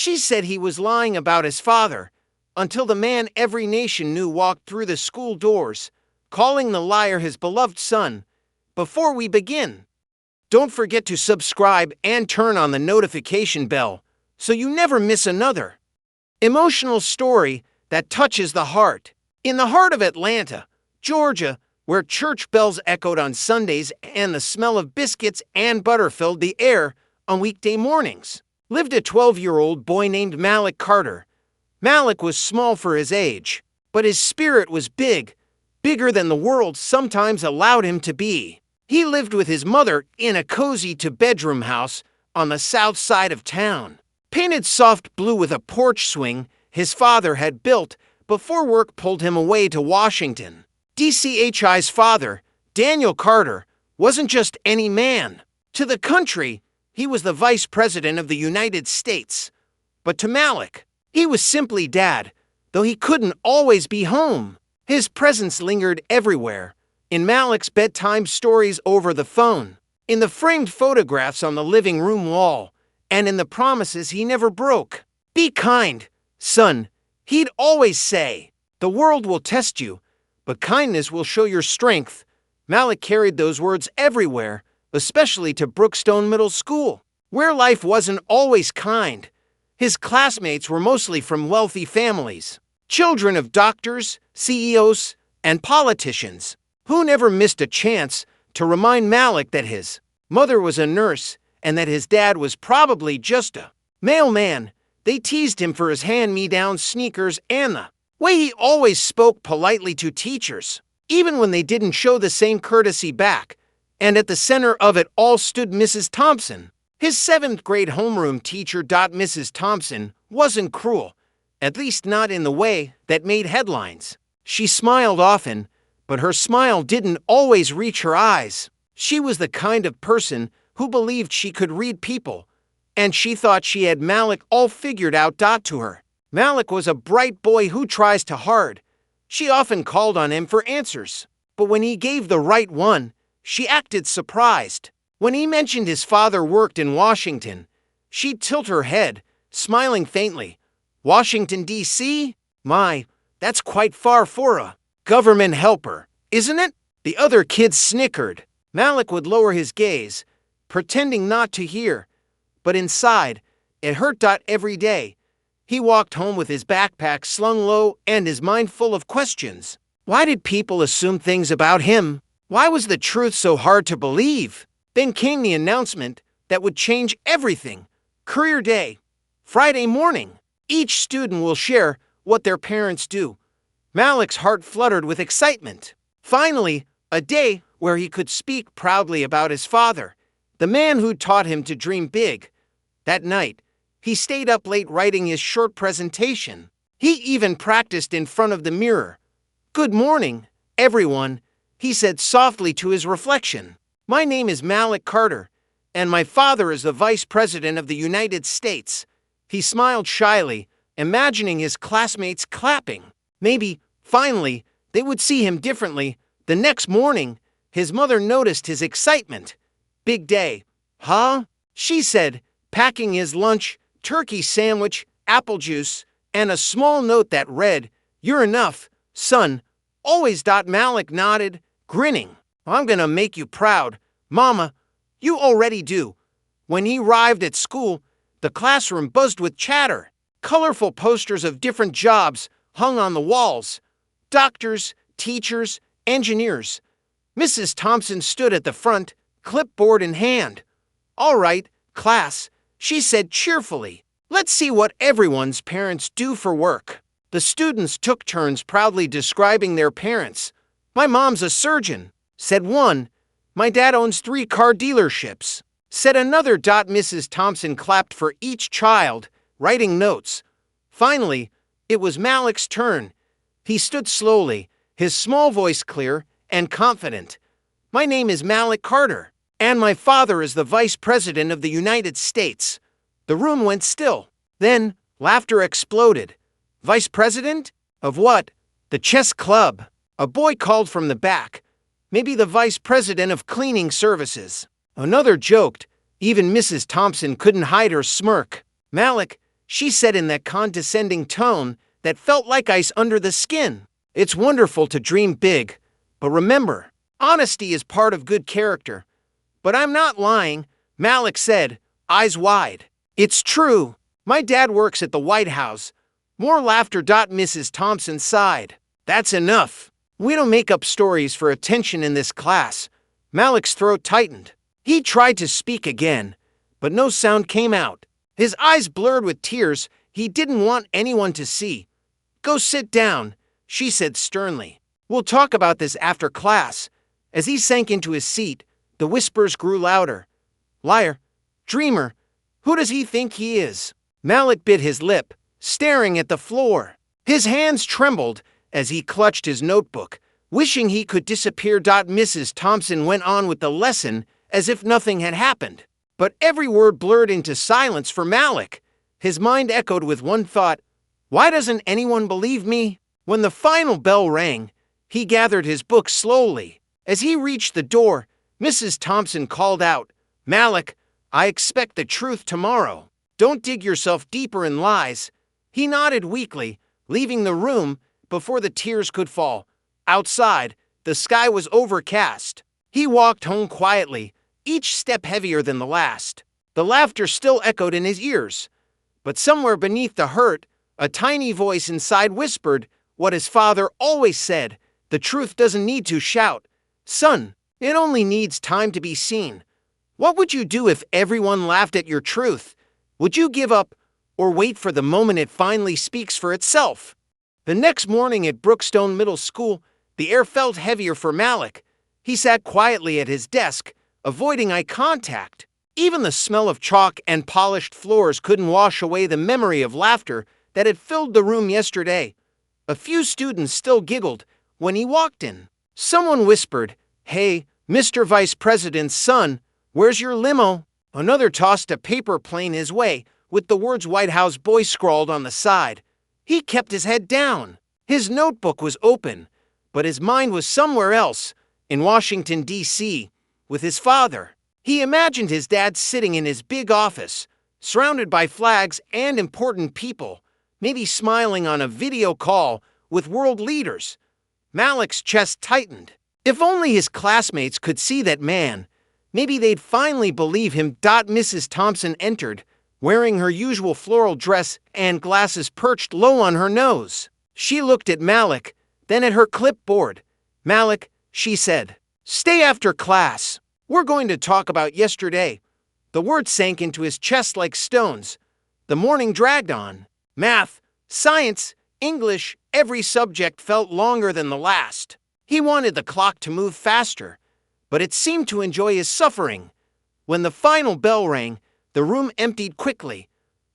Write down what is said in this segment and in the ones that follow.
She said he was lying about his father, until the man every nation knew walked through the school doors, calling the liar his beloved son. Before we begin, don't forget to subscribe and turn on the notification bell so you never miss another emotional story that touches the heart. In the heart of Atlanta, Georgia, where church bells echoed on Sundays and the smell of biscuits and butter filled the air on weekday mornings, lived a 12-year-old boy named Malik Carter. Malik was small for his age, but his spirit was big, bigger than the world sometimes allowed him to be. He lived with his mother in a cozy two-bedroom house on the south side of town, painted soft blue with a porch swing his father had built before work pulled him away to Washington. DCHI's father, Daniel Carter, wasn't just any man. To the country, he was the Vice President of the United States. But to Malik, he was simply Dad, though he couldn't always be home. His presence lingered everywhere, in Malik's bedtime stories over the phone, in the framed photographs on the living room wall, and in the promises he never broke. Be kind, son, he'd always say. The world will test you, but kindness will show your strength. Malik carried those words everywhere, especially to Brookstone Middle School, where life wasn't always kind. His classmates were mostly from wealthy families, children of doctors, CEOs, and politicians, who never missed a chance to remind Malik that his mother was a nurse and that his dad was probably just a mailman. They teased him for his hand-me-down sneakers and the way he always spoke politely to teachers, even when they didn't show the same courtesy back. And at the center of it all stood Mrs. Thompson, his 7th grade homeroom teacher. Mrs. Thompson wasn't cruel, at least not in the way that made headlines. She smiled often, but her smile didn't always reach her eyes. She was the kind of person who believed she could read people, and she thought she had Malik all figured out. To her, Malik was a bright boy who tries too hard. She often called on him for answers, but when he gave the right one, she acted surprised. When he mentioned his father worked in Washington, she'd tilt her head, smiling faintly. Washington, D.C.? My, that's quite far for a government helper, isn't it? The other kids snickered. Malik would lower his gaze, pretending not to hear, but inside, it hurt. Every day, he walked home with his backpack slung low and his mind full of questions. Why did people assume things about him? Why was the truth so hard to believe? Then came the announcement that would change everything. Career Day, Friday morning. Each student will share what their parents do. Malik's heart fluttered with excitement. Finally, a day where he could speak proudly about his father, the man who taught him to dream big. That night, he stayed up late writing his short presentation. He even practiced in front of the mirror. "Good morning, everyone," he said softly to his reflection. "My name is Malik Carter, and my father is the Vice President of the United States." He smiled shyly, imagining his classmates clapping. Maybe, finally, they would see him differently. The next morning, his mother noticed his excitement. "Big day, huh?" she said, packing his lunch, turkey sandwich, apple juice, and a small note that read, "You're enough, son, always." Malik nodded, grinning. "I'm gonna make you proud, Mama. You already do." When he arrived at school, the classroom buzzed with chatter. Colorful posters of different jobs hung on the walls. Doctors, teachers, engineers. Mrs. Thompson stood at the front, clipboard in hand. "All right, class," she said cheerfully. "Let's see what everyone's parents do for work." The students took turns proudly describing their parents. "My mom's a surgeon," said one. "My dad owns 3 car dealerships," said another. Mrs. Thompson clapped for each child, writing notes. Finally, it was Malik's turn. He stood slowly, his small voice clear and confident. "My name is Malik Carter, and my father is the Vice President of the United States." The room went still. Then, laughter exploded. "Vice President? Of what?" "The chess club," a boy called from the back. "Maybe the Vice President of Cleaning Services." Another joked. Even Mrs. Thompson couldn't hide her smirk. "Malik, she said in that condescending tone that felt like ice under the skin. It's wonderful to dream big, but remember, honesty is part of good character. But I'm not lying, Malik said, eyes wide. It's true. My dad works at the White House. More laughter. Mrs. Thompson sighed. That's enough. We don't make up stories for attention in this class. Malik's throat tightened. He tried to speak again, but no sound came out. His eyes blurred with tears he didn't want anyone to see. Go sit down, she said sternly. We'll talk about this after class. As he sank into his seat, the whispers grew louder. Liar, dreamer, who does he think he is? Malik bit his lip, staring at the floor. His hands trembled as he clutched his notebook, wishing he could disappear. Mrs. Thompson went on with the lesson as if nothing had happened. But every word blurred into silence for Malik. His mind echoed with one thought, why doesn't anyone believe me? When the final bell rang, he gathered his book slowly. As he reached the door, Mrs. Thompson called out, Malik, I expect the truth tomorrow. Don't dig yourself deeper in lies. He nodded weakly, leaving the room before the tears could fall. Outside, the sky was overcast. He walked home quietly, each step heavier than the last. The laughter still echoed in his ears. But somewhere beneath the hurt, a tiny voice inside whispered what his father always said, the truth doesn't need to shout. Son, it only needs time to be seen. What would you do if everyone laughed at your truth? Would you give up or wait for the moment it finally speaks for itself? The next morning at Brookstone Middle School, the air felt heavier for Malik. He sat quietly at his desk, avoiding eye contact. Even the smell of chalk and polished floors couldn't wash away the memory of laughter that had filled the room yesterday. A few students still giggled when he walked in. Someone whispered, Hey, Mr. Vice President's son, where's your limo? Another tossed a paper plane his way, with the words White House Boy scrawled on the side. He kept his head down. His notebook was open, but his mind was somewhere else, in Washington, D.C., with his father. He imagined his dad sitting in his big office, surrounded by flags and important people, maybe smiling on a video call with world leaders. Malik's chest tightened. If only his classmates could see that man, maybe they'd finally believe him. Mrs. Thompson entered, wearing her usual floral dress and glasses perched low on her nose. She looked at Malik, then at her clipboard. Malik, she said, stay after class. We're going to talk about yesterday. The words sank into his chest like stones. The morning dragged on. Math, science, English, every subject felt longer than the last. He wanted the clock to move faster, but it seemed to enjoy his suffering. When the final bell rang, the room emptied quickly.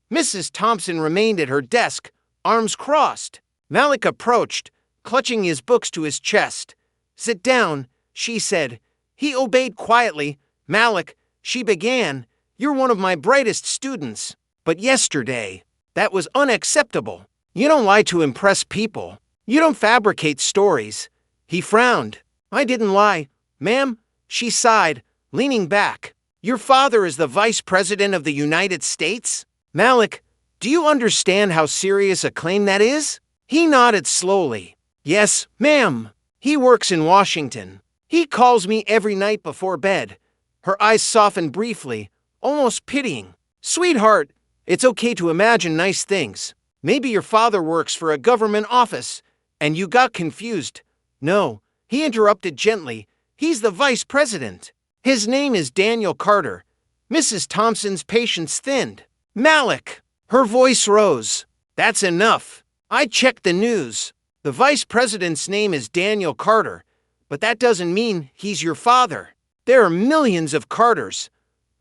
Mrs. Thompson remained at her desk, arms crossed. Malik approached, clutching his books to his chest. Sit down, she said. He obeyed quietly. Malik, she began, you're one of my brightest students. But yesterday, that was unacceptable. You don't lie to impress people. You don't fabricate stories. He frowned. I didn't lie, ma'am, she sighed, leaning back. Your father is the Vice President of the United States? Malik, do you understand how serious a claim that is? He nodded slowly. Yes, ma'am. He works in Washington. He calls me every night before bed. Her eyes softened briefly, almost pitying. Sweetheart, it's okay to imagine nice things. Maybe your father works for a government office, and you got confused. No, he interrupted gently. He's the vice president. His name is Daniel Carter. Mrs. Thompson's patience thinned. Malik! Her voice rose. That's enough. I checked the news. The vice president's name is Daniel Carter, but that doesn't mean he's your father. There are millions of Carters.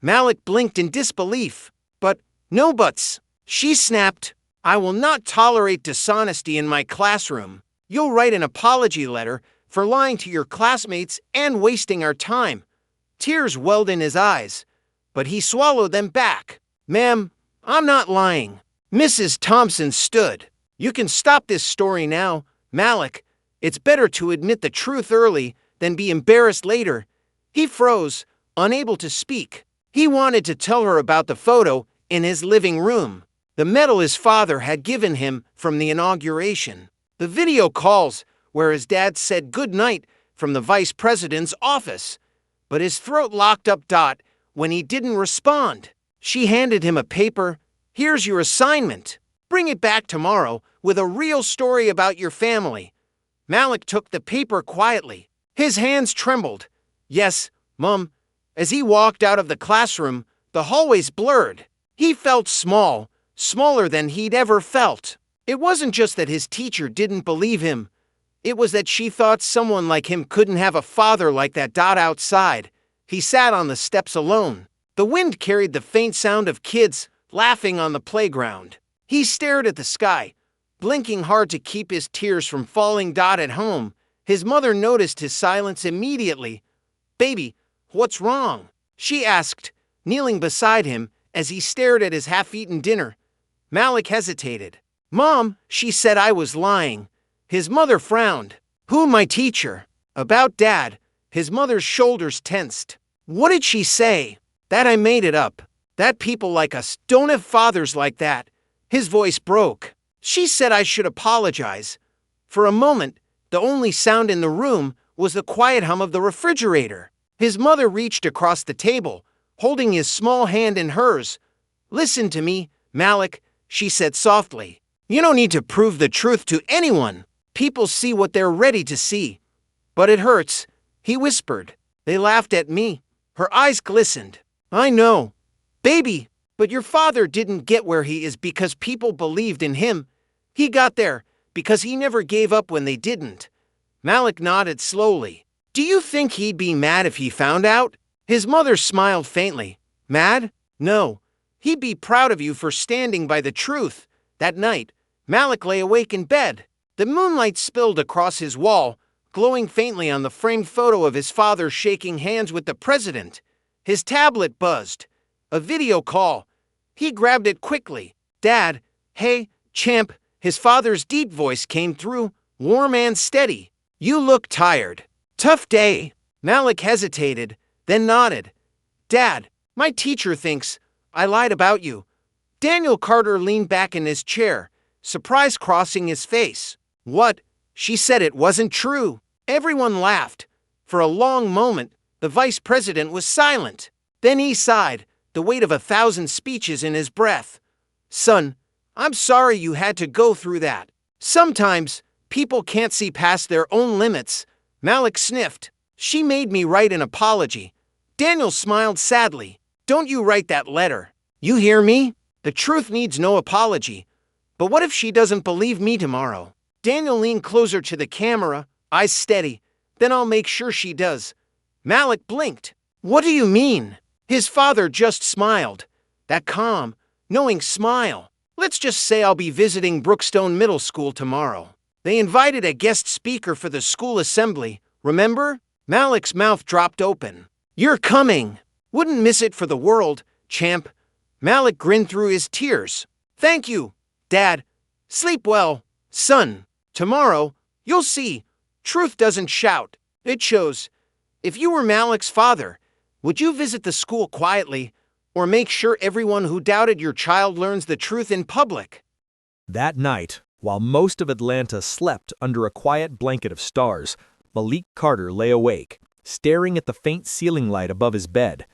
Malik blinked in disbelief. But, no buts. She snapped. I will not tolerate dishonesty in my classroom. You'll write an apology letter for lying to your classmates and wasting our time. Tears welled in his eyes, but he swallowed them back. Ma'am, I'm not lying. Mrs. Thompson stood. You can stop this story now, Malik. It's better to admit the truth early than be embarrassed later. He froze, unable to speak. He wanted to tell her about the photo in his living room. the medal his father had given him from the inauguration. The video calls where his dad said good night from the vice president's office, but his throat locked up. When he didn't respond. She handed him a paper. Here's your assignment. Bring it back tomorrow with a real story about your family. Malik took the paper quietly. His hands trembled. Yes, Mum. As he walked out of the classroom, the hallways blurred. He felt small, smaller than he'd ever felt. It wasn't just that his teacher didn't believe him. It was that she thought someone like him couldn't have a father like that. Outside, he sat on the steps alone. The wind carried the faint sound of kids laughing on the playground. He stared at the sky, blinking hard to keep his tears from falling. At home, his mother noticed his silence immediately. Baby, what's wrong? She asked, kneeling beside him as he stared at his half-eaten dinner. Malik hesitated. Mom, she said I was lying. His mother frowned. Who, my teacher? About Dad. His mother's shoulders tensed. What did she say? That I made it up. That people like us don't have fathers like that. His voice broke. She said I should apologize. For a moment, the only sound in the room was the quiet hum of the refrigerator. His mother reached across the table, holding his small hand in hers. Listen to me, Malik, she said softly. You don't need to prove the truth to anyone. People see what they're ready to see. But it hurts, he whispered. They laughed at me. Her eyes glistened. I know. Baby, but your father didn't get where he is because people believed in him. He got there because he never gave up when they didn't. Malik nodded slowly. Do you think he'd be mad if he found out? His mother smiled faintly. Mad? No. He'd be proud of you for standing by the truth. That night, Malik lay awake in bed. The moonlight spilled across his wall, glowing faintly on the framed photo of his father shaking hands with the president. His tablet buzzed. A video call. He grabbed it quickly. Dad, hey, champ. His father's deep voice came through, warm and steady. You look tired. Tough day. Malik hesitated, then nodded. Dad, my teacher thinks I lied about you. Daniel Carter leaned back in his chair, surprise crossing his face. What? She said it wasn't true. Everyone laughed. For a long moment, the vice president was silent. Then he sighed, the weight of 1,000 speeches in his breath. Son, I'm sorry you had to go through that. Sometimes, people can't see past their own limits. Malik sniffed. She made me write an apology. Daniel smiled sadly. Don't you write that letter. You hear me? The truth needs no apology. But what if she doesn't believe me tomorrow? Daniel leaned closer to the camera, eyes steady. Then I'll make sure she does. Malik blinked. What do you mean? His father just smiled. That calm, knowing smile. Let's just say I'll be visiting Brookstone Middle School tomorrow. They invited a guest speaker for the school assembly, remember? Malik's mouth dropped open. You're coming. Wouldn't miss it for the world, champ. Malik grinned through his tears. Thank you, Dad. Sleep well, son. Tomorrow, you'll see. Truth doesn't shout. It shows. If you were Malik's father, would you visit the school quietly or make sure everyone who doubted your child learns the truth in public? That night, while most of Atlanta slept under a quiet blanket of stars, Malik Carter lay awake, staring at the faint ceiling light above his bed.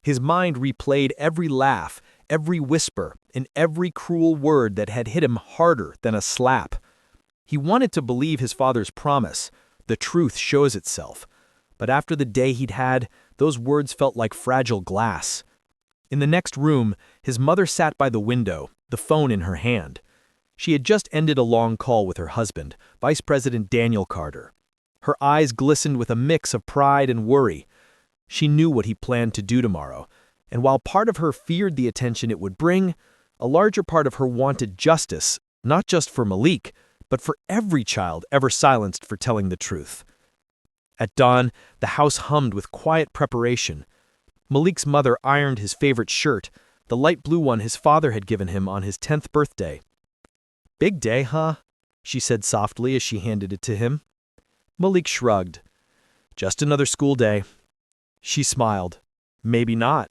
His mind replayed every laugh, every whisper, and every cruel word that had hit him harder than a slap. He wanted to believe his father's promise, the truth shows itself. But after the day he'd had, those words felt like fragile glass. In the next room, his mother sat by the window, the phone in her hand. She had just ended a long call with her husband, Vice President Daniel Carter. Her eyes glistened with a mix of pride and worry. She knew what he planned to do tomorrow, and while part of her feared the attention it would bring, a larger part of her wanted justice, not just for Malik, but for every child ever silenced for telling the truth. At dawn, the house hummed with quiet preparation. Malik's mother ironed his favorite shirt, the light blue one his father had given him on his 10th birthday. Big day, huh? She said softly as she handed it to him. Malik shrugged. Just another school day. She smiled. Maybe not.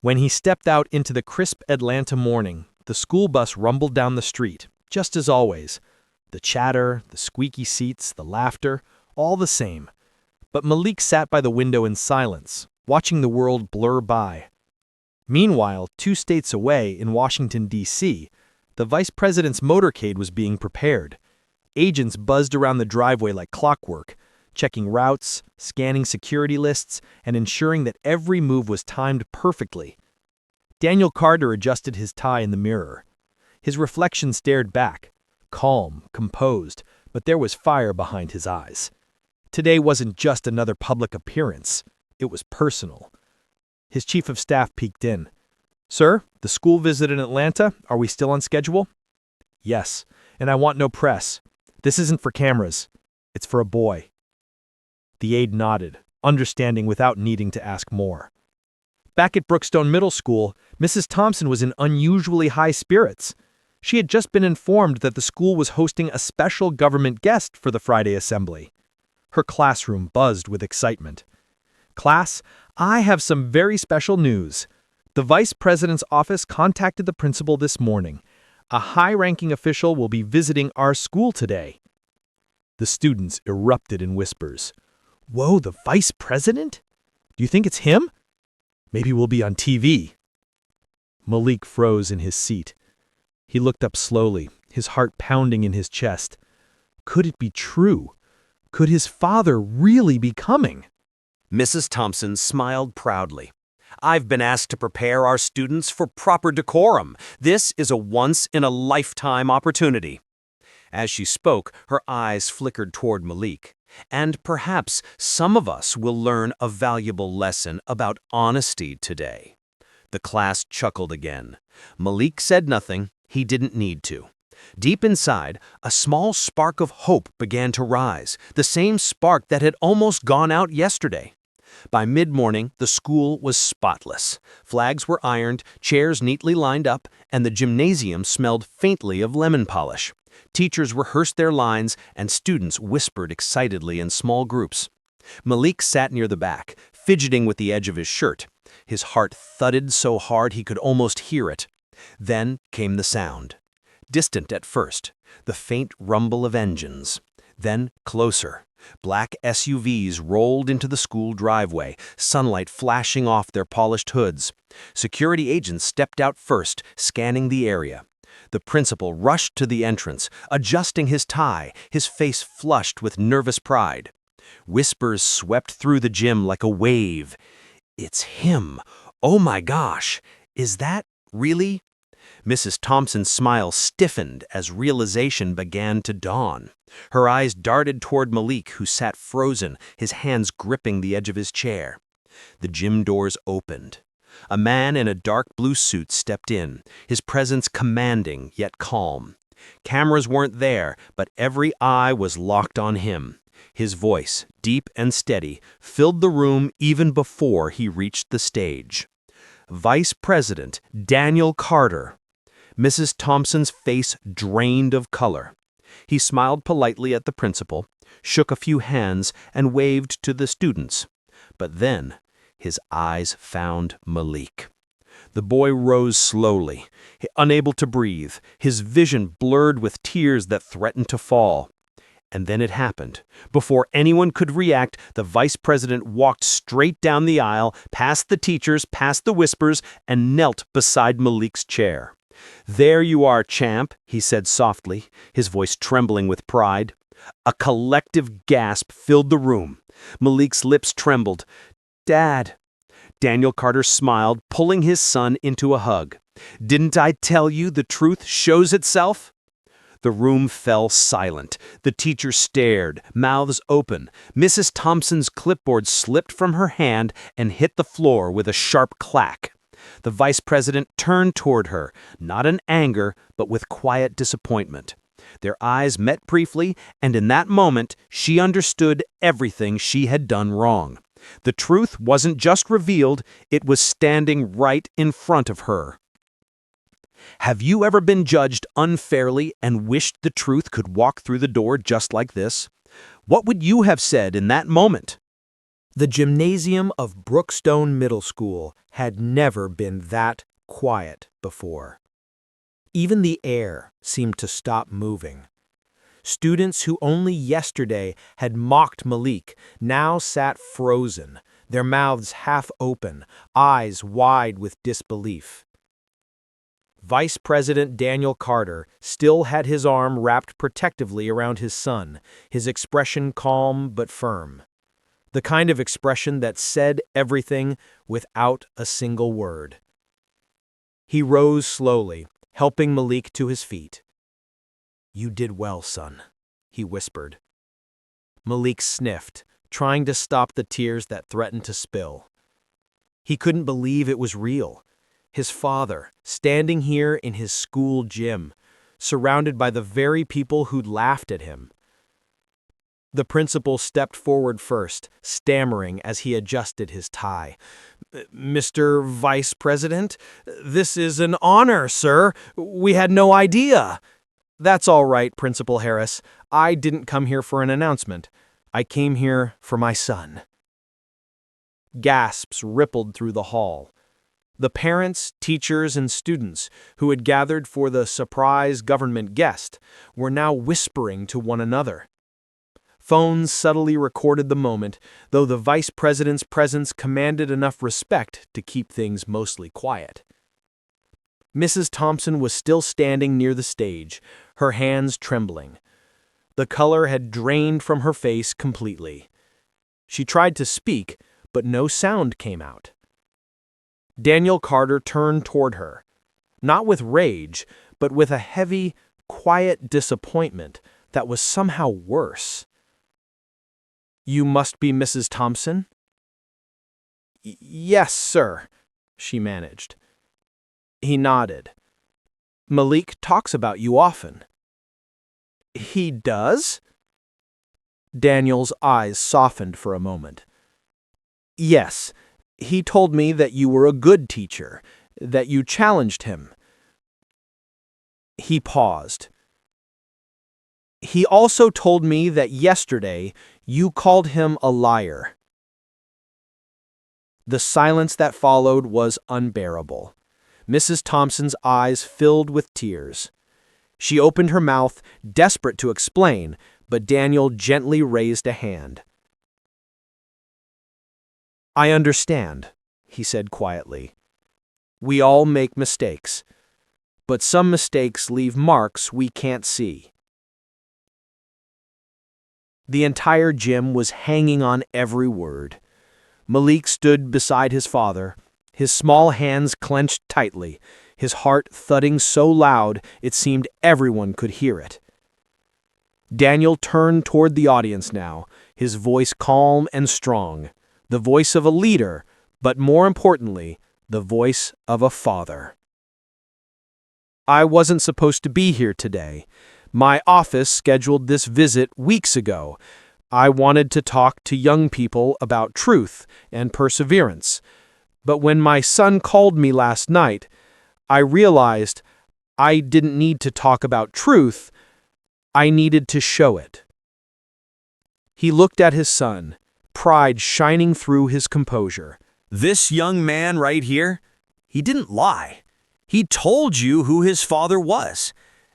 When he stepped out into the crisp Atlanta morning, The school bus rumbled down the street, just as always. The chatter, the squeaky seats, the laughter, all the same. But Malik sat by the window in silence, watching the world blur by. Meanwhile, 2 states away, in Washington, D.C., the vice president's motorcade was being prepared. Agents buzzed around the driveway like clockwork, checking routes, scanning security lists, and ensuring that every move was timed perfectly. Daniel Carter adjusted his tie in the mirror. His reflection stared back, calm, composed, but there was fire behind his eyes. Today wasn't just another public appearance. It was personal. His chief of staff peeked in. "Sir, the school visit in Atlanta, are we still on schedule?" "Yes, and I want no press. This isn't for cameras. It's for a boy." The aide nodded, understanding without needing to ask more. Back at Brookstone Middle School, Mrs. Thompson was in unusually high spirits. She had just been informed that the school was hosting a special government guest for the Friday assembly. Her classroom buzzed with excitement. "Class, I have some very special news. The vice president's office contacted the principal this morning. A high-ranking official will be visiting our school today." The students erupted in whispers. "Whoa, the vice president? Do you think it's him? Maybe we'll be on TV." Malik froze in his seat. He looked up slowly, his heart pounding in his chest. Could it be true? Could his father really be coming? Mrs. Thompson smiled proudly. "I've been asked to prepare our students for proper decorum. This is a once-in-a-lifetime opportunity." As she spoke, her eyes flickered toward Malik. "And perhaps some of us will learn a valuable lesson about honesty today." The class chuckled again. Malik said nothing. He didn't need to. Deep inside, a small spark of hope began to rise, the same spark that had almost gone out yesterday. By mid-morning, the school was spotless. Flags were ironed, chairs neatly lined up, and the gymnasium smelled faintly of lemon polish. Teachers rehearsed their lines, and students whispered excitedly in small groups. Malik sat near the back, fidgeting with the edge of his shirt. His heart thudded so hard he could almost hear it. Then came the sound. Distant at first, the faint rumble of engines. Then closer. Black SUVs rolled into the school driveway, sunlight flashing off their polished hoods. Security agents stepped out first, scanning the area. The principal rushed to the entrance, adjusting his tie, his face flushed with nervous pride. Whispers swept through the gym like a wave. "It's him! Oh my gosh! Is that really?" Mrs. Thompson's smile stiffened as realization began to dawn. Her eyes darted toward Malik, who sat frozen, his hands gripping the edge of his chair. The gym doors opened. A man in a dark blue suit stepped in, his presence commanding yet calm. Cameras weren't there, but every eye was locked on him. His voice, deep and steady, filled the room even before he reached the stage. "Vice President Daniel Carter." Mrs. Thompson's face drained of color. He smiled politely at the principal, shook a few hands, and waved to the students. But then, his eyes found Malik. The boy rose slowly, unable to breathe, his vision blurred with tears that threatened to fall. And then it happened. Before anyone could react, the vice president walked straight down the aisle, past the teachers, past the whispers, and knelt beside Malik's chair. "There you are, champ," he said softly, his voice trembling with pride. A collective gasp filled the room. Malik's lips trembled. "Dad." Daniel Carter smiled, pulling his son into a hug. "Didn't I tell you the truth shows itself?" The room fell silent. The teachers stared, mouths open. Mrs. Thompson's clipboard slipped from her hand and hit the floor with a sharp clack. The vice president turned toward her, not in anger, but with quiet disappointment. Their eyes met briefly, and in that moment, she understood everything she had done wrong. The truth wasn't just revealed, it was standing right in front of her. Have you ever been judged unfairly and wished the truth could walk through the door just like this? What would you have said in that moment? The gymnasium of Brookstone Middle School had never been that quiet before. Even the air seemed to stop moving. Students who only yesterday had mocked Malik now sat frozen, their mouths half open, eyes wide with disbelief. Vice President Daniel Carter still had his arm wrapped protectively around his son, his expression calm but firm. The kind of expression that said everything without a single word. He rose slowly, helping Malik to his feet. "You did well, son," he whispered. Malik sniffed, trying to stop the tears that threatened to spill. He couldn't believe it was real. His father, standing here in his school gym, surrounded by the very people who'd laughed at him. The principal stepped forward first, stammering as he adjusted his tie. "Mr. Vice President, this is an honor, sir. We had no idea." "That's all right, Principal Harris. I didn't come here for an announcement. I came here for my son." Gasps rippled through the hall. The parents, teachers, and students who had gathered for the surprise government guest were now whispering to one another. Phones subtly recorded the moment, though the vice president's presence commanded enough respect to keep things mostly quiet. Mrs. Thompson was still standing near the stage, her hands trembling. The color had drained from her face completely. She tried to speak, but no sound came out. Daniel Carter turned toward her, not with rage, but with a heavy, quiet disappointment that was somehow worse. "You must be Mrs. Thompson?" "Yes, sir," she managed. He nodded. "Malik talks about you often." "He does?" Daniel's eyes softened for a moment. "Yes, he told me that you were a good teacher, that you challenged him." He paused. "He also told me that yesterday you called him a liar." The silence that followed was unbearable. Mrs. Thompson's eyes filled with tears. She opened her mouth, desperate to explain, but Daniel gently raised a hand. "I understand," he said quietly. "We all make mistakes, but some mistakes leave marks we can't see." The entire gym was hanging on every word. Malik stood beside his father, his small hands clenched tightly, his heart thudding so loud it seemed everyone could hear it. Daniel turned toward the audience now, his voice calm and strong, the voice of a leader, but more importantly, the voice of a father. "I wasn't supposed to be here today. My office scheduled this visit weeks ago. I wanted to talk to young people about truth and perseverance. But when my son called me last night, I realized I didn't need to talk about truth. I needed to show it." He looked at his son, pride shining through his composure. This young man right here, he didn't lie. He told you who his father was.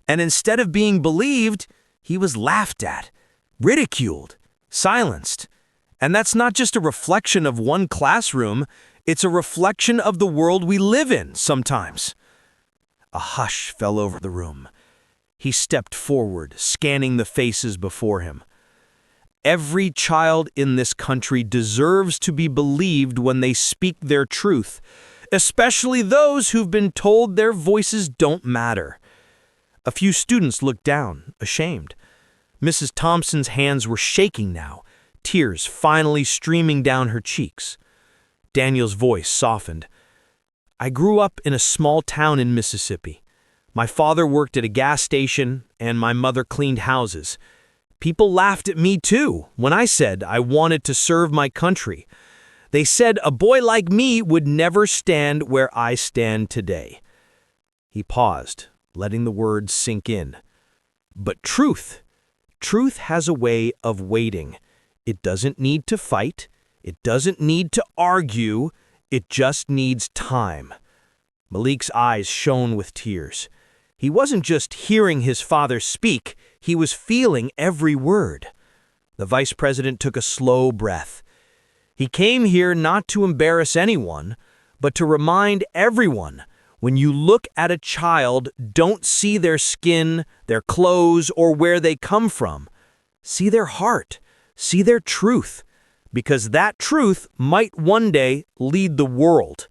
And instead of being believed, he was laughed at, ridiculed, silenced. And that's not just a reflection of one classroom, it's a reflection of the world we live in sometimes. A hush fell over the room. He stepped forward, scanning the faces before him. Every child in this country deserves to be believed when they speak their truth, especially those who've been told their voices don't matter. A few students looked down, ashamed. Mrs. Thompson's hands were shaking now, tears finally streaming down her cheeks. Daniel's voice softened. "I grew up in a small town in Mississippi. My father worked at a gas station, and my mother cleaned houses. People laughed at me too when I said I wanted to serve my country. They said a boy like me would never stand where I stand today." He paused, letting the words sink in. But truth has a way of waiting. It doesn't need to fight. It doesn't need to argue. It just needs time. Malik's eyes shone with tears. He wasn't just hearing his father speak, he was feeling every word. The vice president took a slow breath. He came here not to embarrass anyone, but to remind everyone, when you look at a child, don't see their skin, their clothes, or where they come from. See their heart, see their truth, because that truth might one day lead the world.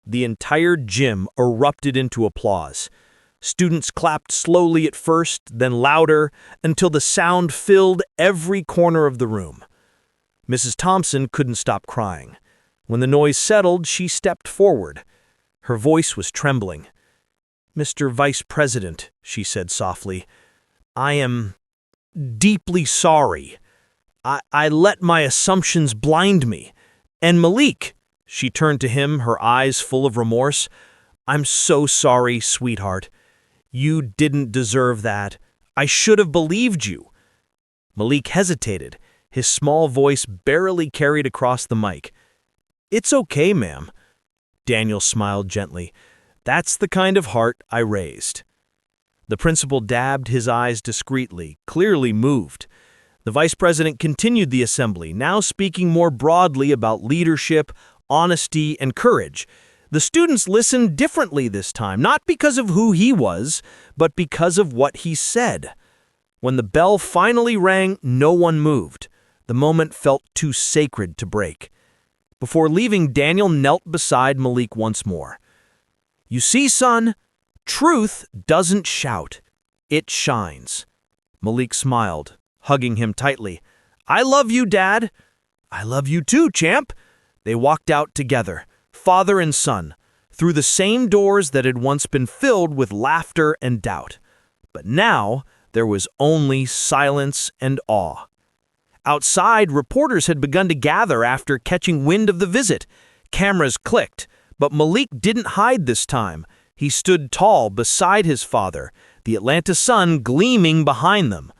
The entire gym erupted into applause. Students clapped slowly at first, then louder, until the sound filled every corner of the room. Mrs. Thompson couldn't stop crying. When the noise settled, she stepped forward. Her voice was trembling. "Mr. Vice President," she said softly, "I am deeply sorry. I let my assumptions blind me. And Malik," she turned to him, her eyes full of remorse, "I'm so sorry, sweetheart. You didn't deserve that. I should have believed you." Malik hesitated, his small voice barely carried across the mic. "It's okay, ma'am." Daniel smiled gently. "That's the kind of heart I raised." The principal dabbed his eyes discreetly, clearly moved. The vice president continued the assembly, now speaking more broadly about leadership, honesty, and courage. The students listened differently this time, not because of who he was, but because of what he said. When the bell finally rang, no one moved. The moment felt too sacred to break. Before leaving, Daniel knelt beside Malik once more. "You see, son, truth doesn't shout. It shines." Malik smiled, hugging him tightly. "I love you, Dad." "I love you too, champ." They walked out together, father and son, through the same doors that had once been filled with laughter and doubt. But now there was only silence and awe. Outside, reporters had begun to gather after catching wind of the visit. Cameras clicked, but Malik didn't hide this time. He stood tall beside his father, the Atlanta sun gleaming behind them.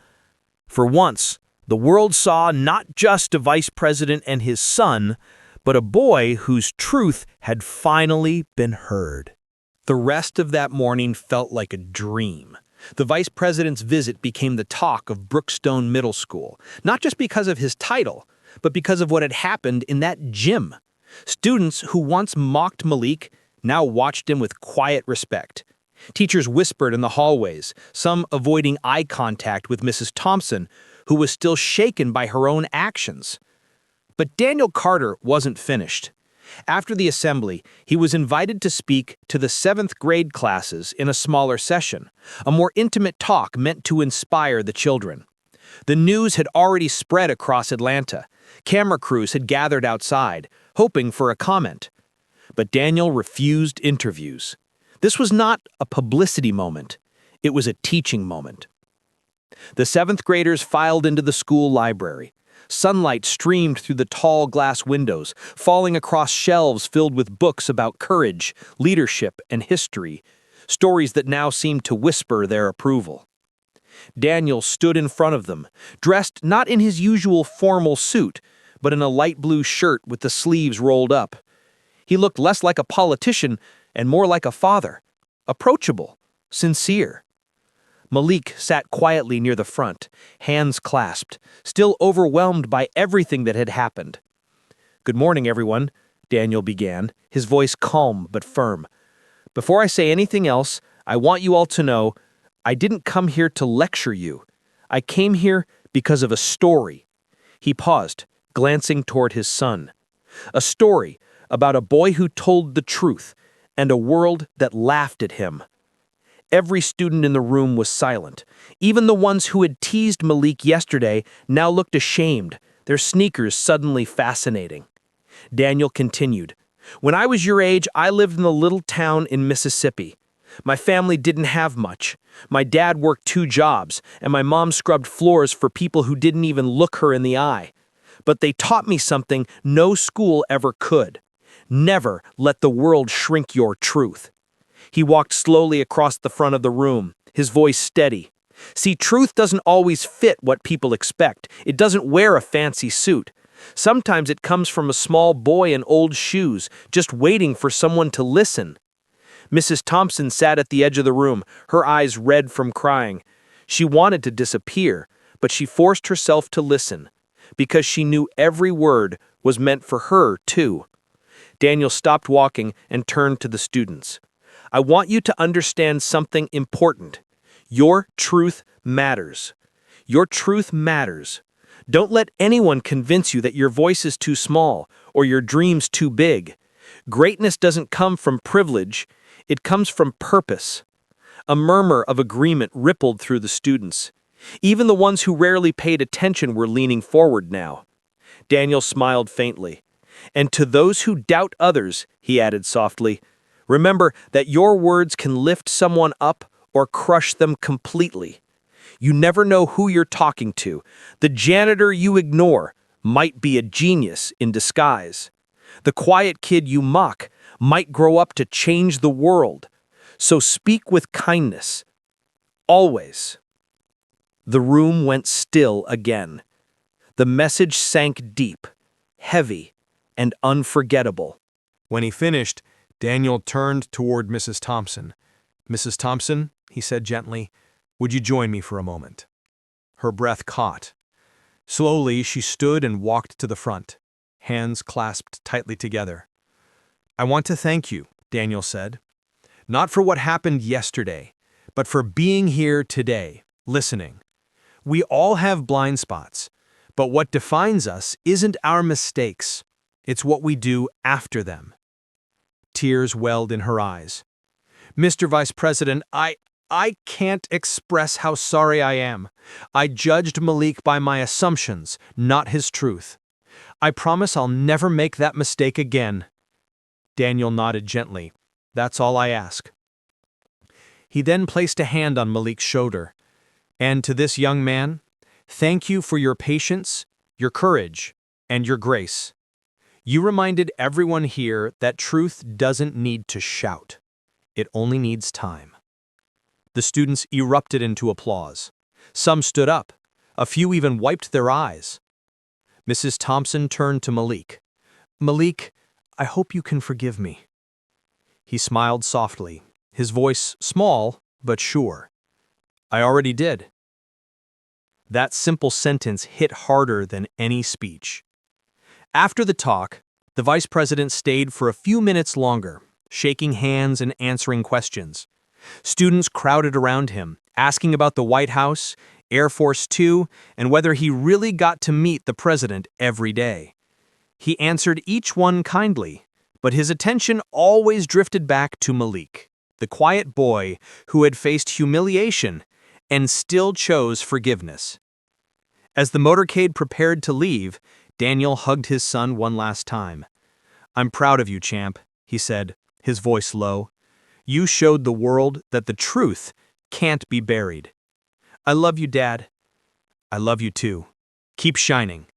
For once, the world saw not just a vice president and his son, but a boy whose truth had finally been heard. The rest of that morning felt like a dream. The vice president's visit became the talk of Brookstone Middle School, not just because of his title, but because of what had happened in that gym. Students who once mocked Malik now watched him with quiet respect. Teachers whispered in the hallways, some avoiding eye contact with Mrs. Thompson, who was still shaken by her own actions. But Daniel Carter wasn't finished. After the assembly, he was invited to speak to the 7th grade classes in a smaller session, a more intimate talk meant to inspire the children. The news had already spread across Atlanta. Camera crews had gathered outside, hoping for a comment. But Daniel refused interviews. This was not a publicity moment. It was a teaching moment. The 7th graders filed into the school library. Sunlight streamed through the tall glass windows, falling across shelves filled with books about courage, leadership, and history, stories that now seemed to whisper their approval. Daniel stood in front of them, dressed not in his usual formal suit, but in a light blue shirt with the sleeves rolled up. He looked less like a politician and more like a father, approachable, sincere. Malik sat quietly near the front, hands clasped, still overwhelmed by everything that had happened. "Good morning, everyone," Daniel began, his voice calm but firm. "Before I say anything else, I want you all to know I didn't come here to lecture you. I came here because of a story." He paused, glancing toward his son. "A story about a boy who told the truth and a world that laughed at him." Every student in the room was silent. Even the ones who had teased Malik yesterday now looked ashamed, their sneakers suddenly fascinating. Daniel continued, "When I was your age, I lived in a little town in Mississippi. My family didn't have much. My dad worked 2 jobs, and my mom scrubbed floors for people who didn't even look her in the eye. But they taught me something no school ever could. Never let the world shrink your truth." He walked slowly across the front of the room, his voice steady. "See, truth doesn't always fit what people expect. It doesn't wear a fancy suit. Sometimes it comes from a small boy in old shoes, just waiting for someone to listen. Mrs. Thompson sat at the edge of the room, her eyes red from crying. She wanted to disappear, but she forced herself to listen, because she knew every word was meant for her, too. Daniel stopped walking and turned to the students. I want you to understand something important. Your truth matters. Your truth matters. Don't let anyone convince you that your voice is too small or your dreams too big. Greatness doesn't come from privilege, it comes from purpose. A murmur of agreement rippled through the students. Even the ones who rarely paid attention were leaning forward now. Daniel smiled faintly. And to those who doubt others, he added softly, remember that your words can lift someone up or crush them completely. You never know who you're talking to. The janitor you ignore might be a genius in disguise. The quiet kid you mock might grow up to change the world. So speak with kindness. Always. The room went still again. The message sank deep, heavy, and unforgettable. When he finished, Daniel turned toward Mrs. Thompson. Mrs. Thompson, he said gently, would you join me for a moment? Her breath caught. Slowly, she stood and walked to the front, hands clasped tightly together. I want to thank you, Daniel said. Not for what happened yesterday, but for being here today, listening. We all have blind spots, but what defines us isn't our mistakes. It's what we do after them. Tears welled in her eyes. Mr. Vice President, I can't express how sorry I am. I judged Malik by my assumptions, not his truth. I promise I'll never make that mistake again. Daniel nodded gently. That's all I ask. He then placed a hand on Malik's shoulder. And to this young man, thank you for your patience, your courage, and your grace. You reminded everyone here that truth doesn't need to shout. It only needs time. The students erupted into applause. Some stood up. A few even wiped their eyes. Mrs. Thompson turned to Malik. Malik, I hope you can forgive me. He smiled softly, his voice small but sure. I already did. That simple sentence hit harder than any speech. After the talk, the vice president stayed for a few minutes longer, shaking hands and answering questions. Students crowded around him, asking about the White House, Air Force Two, and whether he really got to meet the president every day. He answered each one kindly, but his attention always drifted back to Malik, the quiet boy who had faced humiliation and still chose forgiveness. As the motorcade prepared to leave, Daniel hugged his son one last time. I'm proud of you, champ, he said, his voice low. You showed the world that the truth can't be buried. I love you, Dad. I love you too. Keep shining.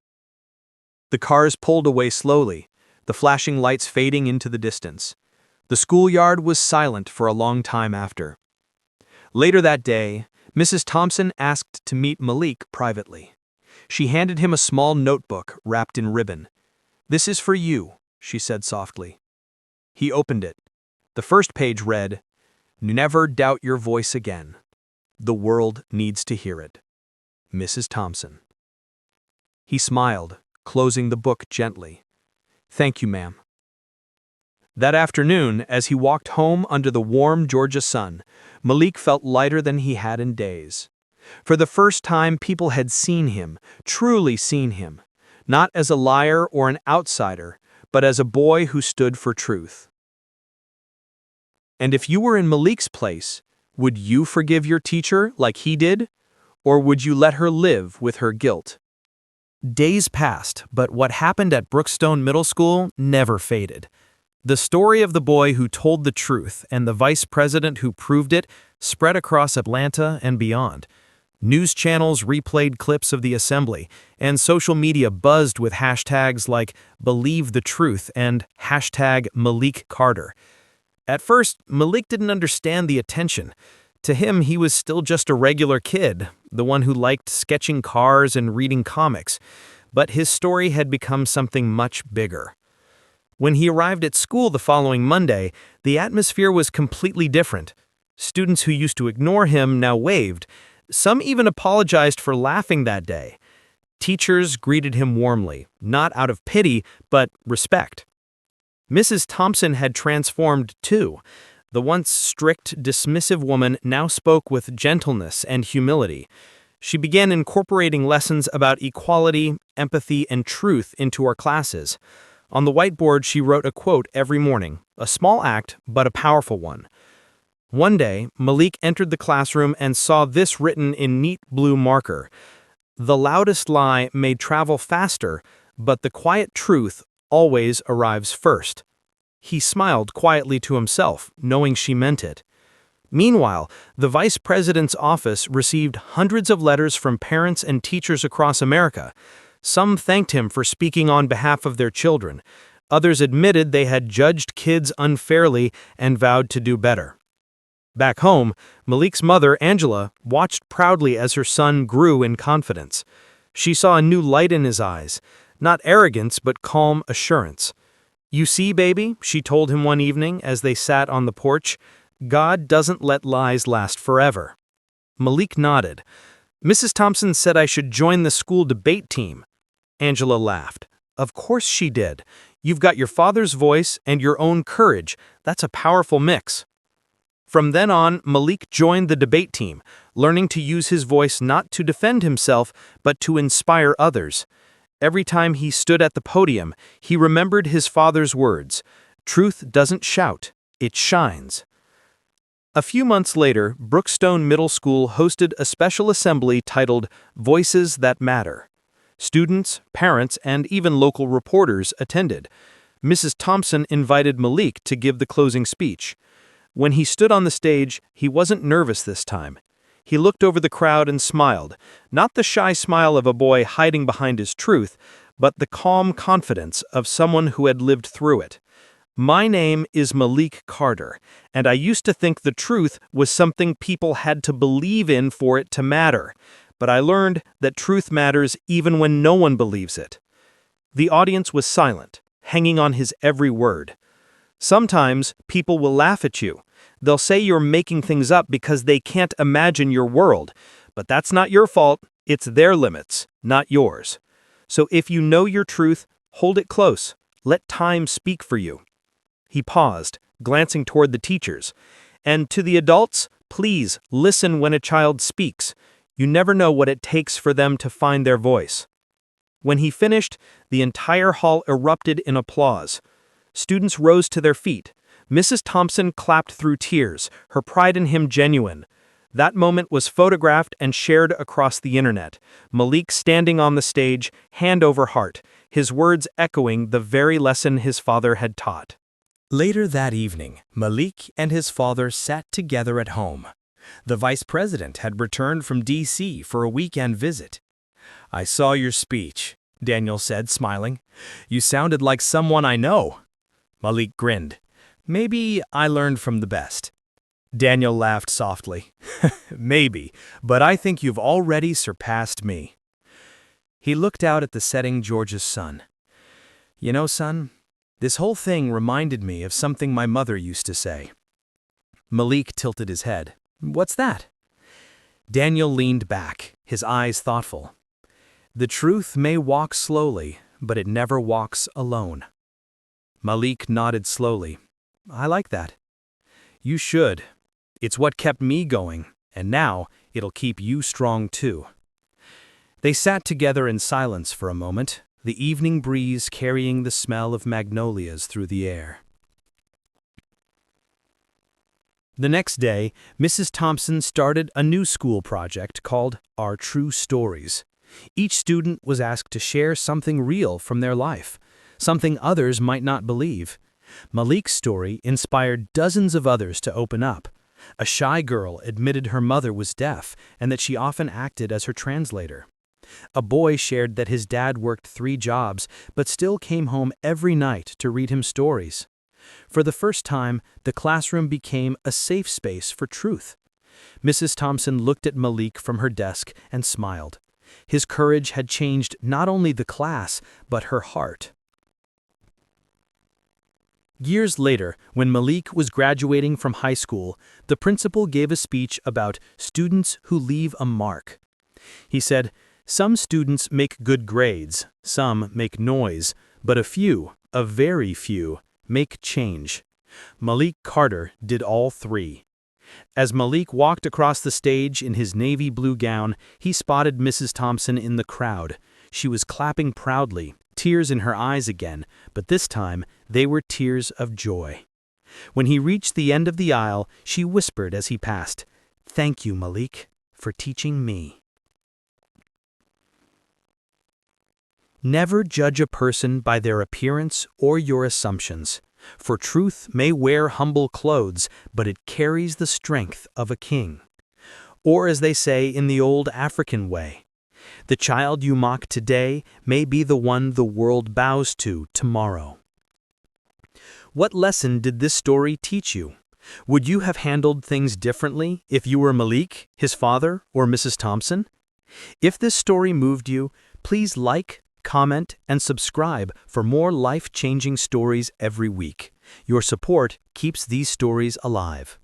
The cars pulled away slowly, the flashing lights fading into the distance. The schoolyard was silent for a long time after. Later that day, Mrs. Thompson asked to meet Malik privately. She handed him a small notebook wrapped in ribbon. This is for you, she said softly. He opened it. The first page read, Never doubt your voice again. The world needs to hear it. Mrs. Thompson. He smiled, closing the book gently. Thank you, ma'am. That afternoon, as he walked home under the warm Georgia sun, Malik felt lighter than he had in days. For the first time, people had seen him, truly seen him, not as a liar or an outsider, but as a boy who stood for truth. And if you were in Malik's place, would you forgive your teacher like he did? Or would you let her live with her guilt? Days passed, but what happened at Brookstone Middle School never faded. The story of the boy who told the truth and the vice president who proved it spread across Atlanta and beyond. News channels replayed clips of the assembly, and social media buzzed with hashtags like Believe the Truth and hashtag Malik Carter. At first, Malik didn't understand the attention. To him, he was still just a regular kid, the one who liked sketching cars and reading comics. But his story had become something much bigger. When he arrived at school the following Monday, the atmosphere was completely different. Students who used to ignore him now waved. Some even apologized for laughing that day. Teachers greeted him warmly, not out of pity, but respect. Mrs. Thompson had transformed too. The once strict, dismissive woman now spoke with gentleness and humility. She began incorporating lessons about equality, empathy, and truth into our classes. On the whiteboard, she wrote a quote every morning, a small act, but a powerful one. One day, Malik entered the classroom and saw this written in neat blue marker. "The loudest lie may travel faster, but the quiet truth always arrives first." He smiled quietly to himself, knowing she meant it. Meanwhile, the vice president's office received hundreds of letters from parents and teachers across America. Some thanked him for speaking on behalf of their children. Others admitted they had judged kids unfairly and vowed to do better. Back home, Malik's mother, Angela, watched proudly as her son grew in confidence. She saw a new light in his eyes, not arrogance but calm assurance. "You see, baby," she told him one evening as they sat on the porch, "God doesn't let lies last forever." Malik nodded. "Mrs. Thompson said I should join the school debate team." Angela laughed. "Of course she did. You've got your father's voice and your own courage. That's a powerful mix." From then on, Malik joined the debate team, learning to use his voice not to defend himself, but to inspire others. Every time he stood at the podium, he remembered his father's words, "Truth doesn't shout, it shines." A few months later, Brookstone Middle School hosted a special assembly titled Voices That Matter. Students, parents, and even local reporters attended. Mrs. Thompson invited Malik to give the closing speech. When he stood on the stage, he wasn't nervous this time. He looked over the crowd and smiled, not the shy smile of a boy hiding behind his truth, but the calm confidence of someone who had lived through it. "My name is Malik Carter, and I used to think the truth was something people had to believe in for it to matter, but I learned that truth matters even when no one believes it." The audience was silent, hanging on his every word. Sometimes people will laugh at you. They'll say you're making things up because they can't imagine your world, but that's not your fault. It's their limits, not yours. So if you know your truth, hold it close. Let time speak for you. He paused, glancing toward the teachers. And to the adults, please listen when a child speaks. You never know what it takes for them to find their voice. When he finished, the entire hall erupted in applause. Students rose to their feet. Mrs. Thompson clapped through tears, her pride in him genuine. That moment was photographed and shared across the internet. Malik standing on the stage, hand over heart, his words echoing the very lesson his father had taught. Later that evening, Malik and his father sat together at home. The vice president had returned from D.C. for a weekend visit. "I saw your speech," Daniel said, smiling. "You sounded like someone I know." Malik grinned. "Maybe I learned from the best." Daniel laughed softly. "Maybe, but I think you've already surpassed me." He looked out at the setting George's sun. "You know, son, this whole thing reminded me of something my mother used to say." Malik tilted his head. "What's that?" Daniel leaned back, his eyes thoughtful. "The truth may walk slowly, but it never walks alone." Malik nodded slowly. "I like that." "You should. It's what kept me going, and now it'll keep you strong too." They sat together in silence for a moment, the evening breeze carrying the smell of magnolias through the air. The next day, Mrs. Thompson started a new school project called Our True Stories. Each student was asked to share something real from their life, something others might not believe. Malik's story inspired dozens of others to open up. A shy girl admitted her mother was deaf and that she often acted as her translator. A boy shared that his dad worked 3 jobs but still came home every night to read him stories. For the first time, the classroom became a safe space for truth. Mrs. Thompson looked at Malik from her desk and smiled. His courage had changed not only the class, but her heart. Years later, when Malik was graduating from high school, the principal gave a speech about students who leave a mark. He said, "Some students make good grades, some make noise, but a few, a very few, make change." Malik Carter did all three. As Malik walked across the stage in his navy blue gown, he spotted Mrs. Thompson in the crowd. She was clapping proudly, tears in her eyes again, but this time they were tears of joy. When he reached the end of the aisle, she whispered as he passed, "Thank you, Malik, for teaching me." Never judge a person by their appearance or your assumptions, for truth may wear humble clothes, but it carries the strength of a king. Or as they say in the old African way, the child you mock today may be the one the world bows to tomorrow. What lesson did this story teach you? Would you have handled things differently if you were Malik, his father, or Mrs. Thompson? If this story moved you, please like, comment, and subscribe for more life-changing stories every week. Your support keeps these stories alive.